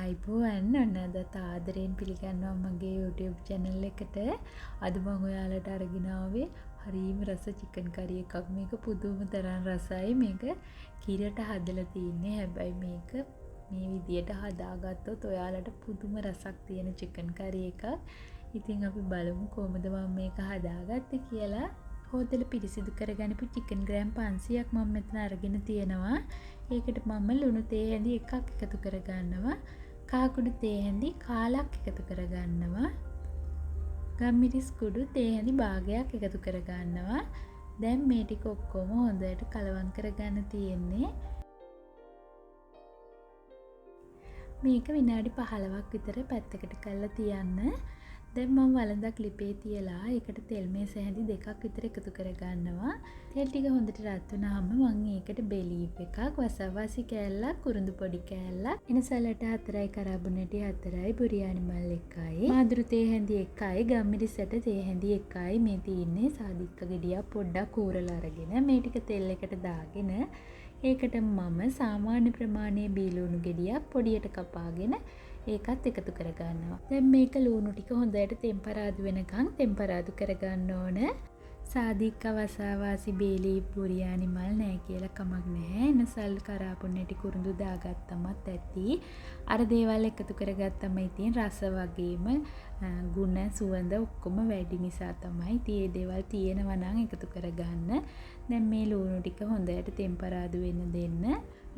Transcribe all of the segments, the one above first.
අයිබෝවන් ඔන්න අදත් ආදරයෙන් පිළිගන්නවා මගේ YouTube channel එකට. අද මම ඔයාලට අරගෙන ආවේ හරිම රස චිකන් කරි එකක්. මේක පුදුම තරම් රසයි. මේක කිරට හදලා තින්නේ. හැබැයි මේක මේ විදියට හදාගත්තොත් ඔයාලට පුදුම රසක් තියෙන චිකන් කරි එකක්. ඉතින් අපි බලමු කොහොමද මම මේක හදාගත්තේ කියලා. හොදලා පිරිසිදු කරගනිපු චිකන් ග්‍රෑම් 500ක් මම මෙතන අරගෙන තියෙනවා. ඒකට මම ලුණු තේ හැඳි එකක් එකතු කරගන්නවා. කහ කුඩු තේ හැඳි කාලක් එකතු කරගන්නවා. ගම්මිරිස් කුඩු තේ හැඳි භාගයක් එකතු කරගන්නවා. දැන් මේ ටික ඔක්කොම හොඳට කලවම් කරගන්න තියෙන්නේ. මේක විනාඩි 15ක් විතර පැත්තකට කරලා තියන්න. දැන් මම වළඳක් ලිපේ තියලා ඒකට තෙල් මේස හැඳි දෙකක් විතර එකතු කරගන්නවා. තෙල් ටික හොඳට රත් වුණාම මම ඒකට බේ ලීෆ් එකක්, වසාවාසි කෑල්ලක්, කුරුඳු පොඩි කෑල්ලක්, එනසලට 4යි, කරාබුනටි 4යි, බුරියානි මල් 1යි, මාදුරු තේ හැඳි 1යි, ගම්මිරිසට තේ හැඳි 1යි මේ තියෙන්නේ. සාදික්ක ගෙඩියක් පොඩ්ඩක් කූරලා අරගෙන මේ ටික තෙල් එකට දාගෙන ඒකට මම සාමාන්‍ය ප්‍රමාණයේ බීලුණු ගෙඩියක් පොඩියට කපාගෙන ඒකත් එකතු කරගන්නවා. දැන් මේක ලුණු ටික හොඳට තෙම්පරාදු වෙනකන් තෙම්පරාදු කරගන්න ඕන. සාදික්ක වසාවාසි බේලි බුරියානි මල් නැහැ කියලා කමක් නැහැ. එනසල් කරාපුන්නටි කුරුඳු දාගත්තමත් ඇති. අර දේවල් එකතු කරගත්තම ඉතින් රස වගේම ගුණ සුවඳ ඔක්කොම වැඩි නිසා තමයි. ඉතින් මේ දේවල් තියෙනවා නම් එකතු කරගන්න. දැන් මේ ලුණු ටික හොඳට තෙම්පරාදු වෙන්න දෙන්න.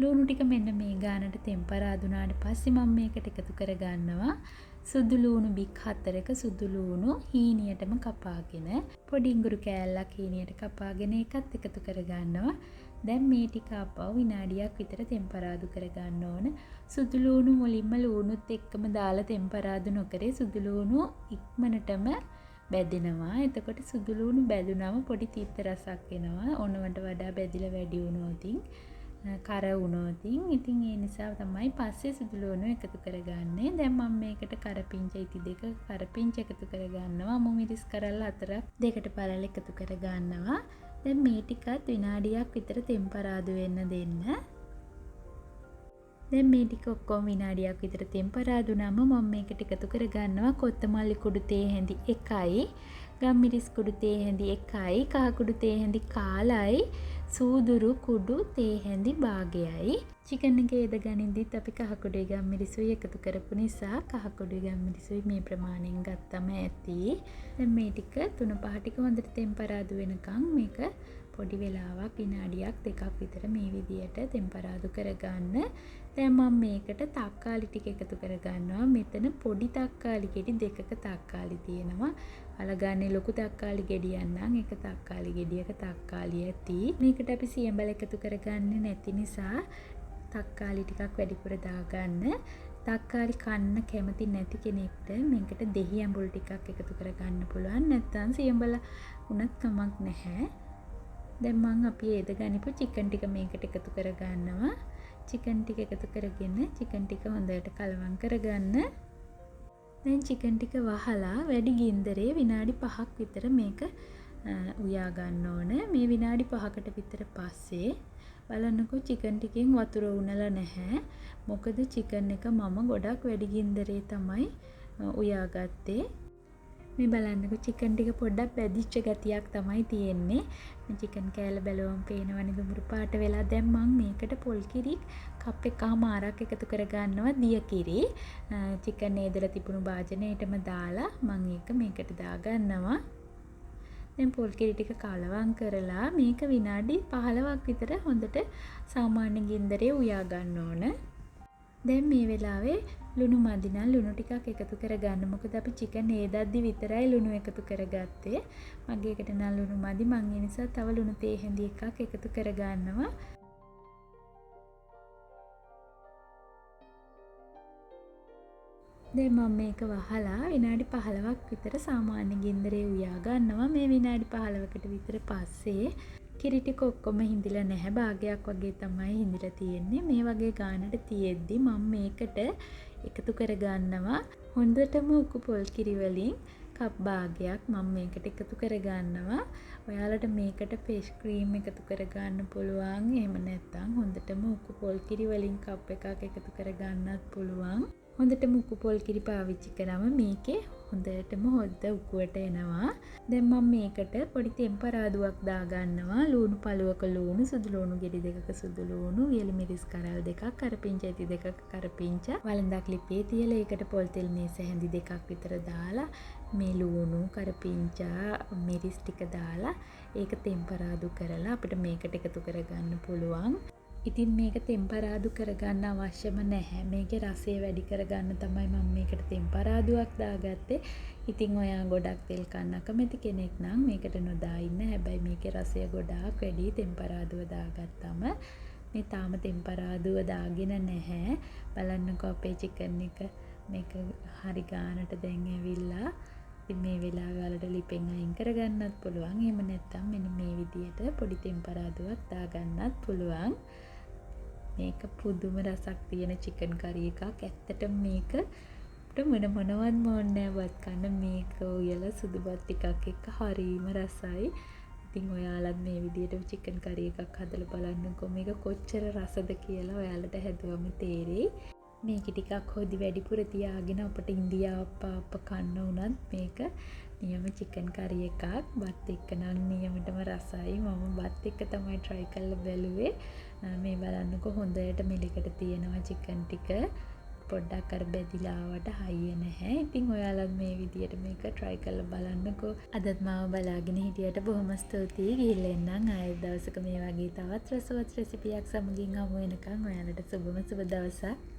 ලුණු ටික මෙන්න මේ ගානට තෙම්පරාදු වුණාට පස්සේ මම මේකට එකතු කරගන්නවා සුදු ලුණු බික් 4ක සුදු ලුණු හීනියටම කපාගෙන, පොඩි ඉඟුරු කෑල්ලක් හීනියට කපාගෙන ඒකත් එකතු කරගන්නවා. දැන් මේ ටික අපව විනාඩියක් විතර තෙම්පරාදු කරගන්න ඕන. සුදු ලුණු මුලින්ම ලුණුත් එක්කම දාලා තෙම්පරාදු නොකරේ සුදු ලුණු ඉක්මනටම බැදෙනවා. එතකොට සුදු ලුණු බැදුනම පොඩි තිත්ත රසක් එනවා. ඕනවට වඩා බැදිලා වැඩි වුණොතින් කර වුණොතින් ඉතින් ඒ නිසා තමයි පස්සේ සුදු ලුණු එකතු කරගන්නේ. දැන් මම මේකට කරපිංච ඉති දෙක කරපිංච එකතු කරගන්නවා. අමු මිරිස් කරල් 4ක් දෙකට පළල එකතු කරගන්නවා. දැන් මේ ටිකත් විනාඩියක් විතර තෙම්පරාදු වෙන්න දෙන්න. දැන් මේ ටික ඔක්කොම විනාඩියක් විතර තෙම්පරාදු වුණාම මම මේකට එකතු කරගන්නවා කොත්තමල්ලි කුඩු තේ හැඳි 1යි, ගම්මිරිස් කුඩු තේ හැඳි 1යි, කහ කුඩු තේ හැඳි කාලයි, සූදුරු කුඩු තේ හැඳි භාගයයි. චිකන් එකේ එද ගනිද්දිත් අපි කහ කුඩුයි ගම්මිරිසුයි එකතු කරපු නිසා කහ කුඩුයි ගම්මිරිසුයි මේ ප්‍රමාණයෙන් ගත්තම ඇති. දැන් මේ ටික 3-5 ටික හොඳට තෙම්පරාදු වෙනකන් මේක පොඩි වෙලාවක් විනාඩියක් දෙකක් විතර මේ විදියට තෙම්පරාදු කරගන්න. දැන් මම මේකට තක්කාලි ටික එකතු කරගන්නවා. මෙතන පොඩි තක්කාලි ගෙඩි දෙකක තක්කාලි තියෙනවා. අලගන්නේ ලොකු තක්කාලි ගෙඩියක් නම් එක තක්කාලි ගෙඩියක තක්කාලි ඇති. මේකට අපි සියඹල එකතු කරගන්නේ නැති නිසා තක්කාලි ටිකක් වැඩිපුර දාගන්න. තක්කාලි කන්න කැමති නැති කෙනෙක්ට මේකට දෙහි ඇඹුල් ටිකක් එකතු කරගන්න පුළුවන්. නැත්නම් සියඹල වුණත් කමක් නැහැ. දැන් මම අපි ඒද ගනිපු චිකන් ටික මේකට එකතු කරගන්නවා. චිකන් ටික එකතු කරගෙන චිකන් ටික හොඳට කලවම් කරගන්න. දැන් චිකන් ටික වහලා වැඩි ගින්දරේ විනාඩි 5ක් විතර මේක උයා ගන්න ඕන. මේ විනාඩි 5කට විතර පස්සේ බලන්නකෝ චිකන් ටිකෙන් වතුර උනලා නැහැ. මොකද චිකන් එක මම ගොඩක් වැඩි ගින්දරේ තමයි උයාගත්තේ. මේ බලන්නකෝ චිකන් ටික පොඩ්ඩක් පැදිච්ච ගතියක් තමයි තියෙන්නේ. මේ චිකන් කෑල්ල බැලුවම පේනවනේ දුඹුරු පාට වෙලා. දැන් මම මේකට පොල් කිරි කප් එකමාරක් එකතු කරගන්නවා. දිය කිරි චිකන් නේදලා තිබුණු භාජනයටම දාලා මම ඒක මේකට දාගන්නවා. දැන් පොල් කිරි ටික කලවම් කරලා මේක විනාඩි 15ක් විතර හොඳට සාමාන්‍ය ගින්දරේ උයා ගන්න ඕන. දැන් මේ වෙලාවේ ලුණු මදි නම් ලුණු ටිකක් එකතු කරගන්න. මොකද අපි චිකන් හේදද්දි විතරයි ලුණු එකතු කරගත්තේ. මගේ එකට නම් ලුණු මදි. මං ඒ නිසා තව ලුණු තේ හැඳි එකක් එකතු කරගන්නවා. දැන් මම මේක වහලා විනාඩි 15ක් විතර සාමාන්‍ය ගින්දරේ උයා ගන්නවා. මේ විනාඩි 15කට විතර පස්සේ කිරි ටික ඔක්කොම හිඳිලා නැහැ. භාගයක් වගේ තමයි හිඳිලා තියෙන්නේ. මේ වගේ ගානට තියෙද්දි මම මේකට එකතු කරගන්නවා හොඳටම උකු පොල් කිරි වලින් කප් භාගයක් මම මේකට එකතු කරගන්නවා. ඔයාලට මේකට ෆිෂ් ක්‍රීම් එකතු කරගන්න පුළුවන්. එහෙම නැත්නම් හොඳටම උකු පොල් කිරි වලින් කප් එකක් එකතු කරගන්නත් පුළුවන්. හොඳටම උකු පොල් කිරි පාවිච්චි කරාම මේකේ හොඳටම හොද්ද උකුවට එනවා. දැන් මම මේකට පොඩි තෙම්පරාදුවක් දාගන්නවා. ලූණු පළුවක ලූණු, සුදු ලූණු ගෙඩි දෙකක සුදු ලූණු, වියලි මිරිස් කරල් දෙකක්, කරපිංචා ඇති දෙකක කරපිංචා, වළඳක් ලිපේ තියලා ඒකට පොල් තෙල් මේස හැඳි දෙකක් විතර දාලා මේ ලූණු, කරපිංචා, මිරිස් ටික දාලා ඒක තෙම්පරාදු කරලා අපිට මේකට එකතු කරගන්න පුළුවන්. ඉතින් මේක තෙම්පරාදු කරගන්න අවශ්‍යම නැහැ. මේකේ රසය වැඩි කරගන්න තමයි මම මේකට තෙම්පරාදුවක් දාගත්තේ. ඉතින් ඔයා ගොඩක් තෙල් කන්න කැමති කෙනෙක් නම් මේකට නොදා ඉන්න. හැබැයි මේකේ රසය ගොඩාක් වැඩි තෙම්පරාදුව දාගත්තම. මේ තාම තෙම්පරාදුව දාගෙන නැහැ. බලන්නකෝ අපේ චිකන් එක මේක හරි ගානට දැන් ඇවිල්ලා. ඉතින් මේ වෙලාවේ වලට ලිපෙන් අයින් කරගන්නත් පුළුවන්. එහෙම නැත්නම් මෙන්න මේ විදියට පොඩි තෙම්පරාදුවක් දාගන්නත් පුළුවන්. මේක පුදුම රසක් තියෙන චිකන් කරි එකක්. ඇත්තටම මේක මොන මොනවත් ඕනේ වත් කන්න මේක උයලා සුදු බත් ටිකක් එක්ක හරීම රසයි. ඉතින් ඔයාලත් මේ විදියට චිකන් කරි එකක් හදලා බලන්නකෝ. මේක කොච්චර රසද කියලා ඔයාලට හැදුවම තේරෙයි. මේක ටිකක් හොදි වැඩිපුර තියාගෙන අපට ඉන්දියාව පාප්ප කන්න උනත් මේක නියම චිකන් කරි එකක්. බත් එක්ක නම් නියමටම රසයි. මම බත් එක්ක තමයි try කරලා බැලුවේ. මේ බලන්නකෝ හොඳට මෙලිකට තියෙනවා චිකන් ටික. පොඩ්ඩක් අර බැදිලා ආවට හයිය නැහැ. ඉතින් ඔයාලත් මේ විදියට මේක try කරලා බලන්නකෝ. අදත් මාව බලාගෙන හිටියට බොහොම ස්තුතියි. ගිහිල්ලා එන්නම් ආයෙත් දවසක මේ වගේ තවත් රසවත් රෙසිපියක් සමගින් හමු වෙනකන් ඔයාලට සුබම සුබ දවසක්.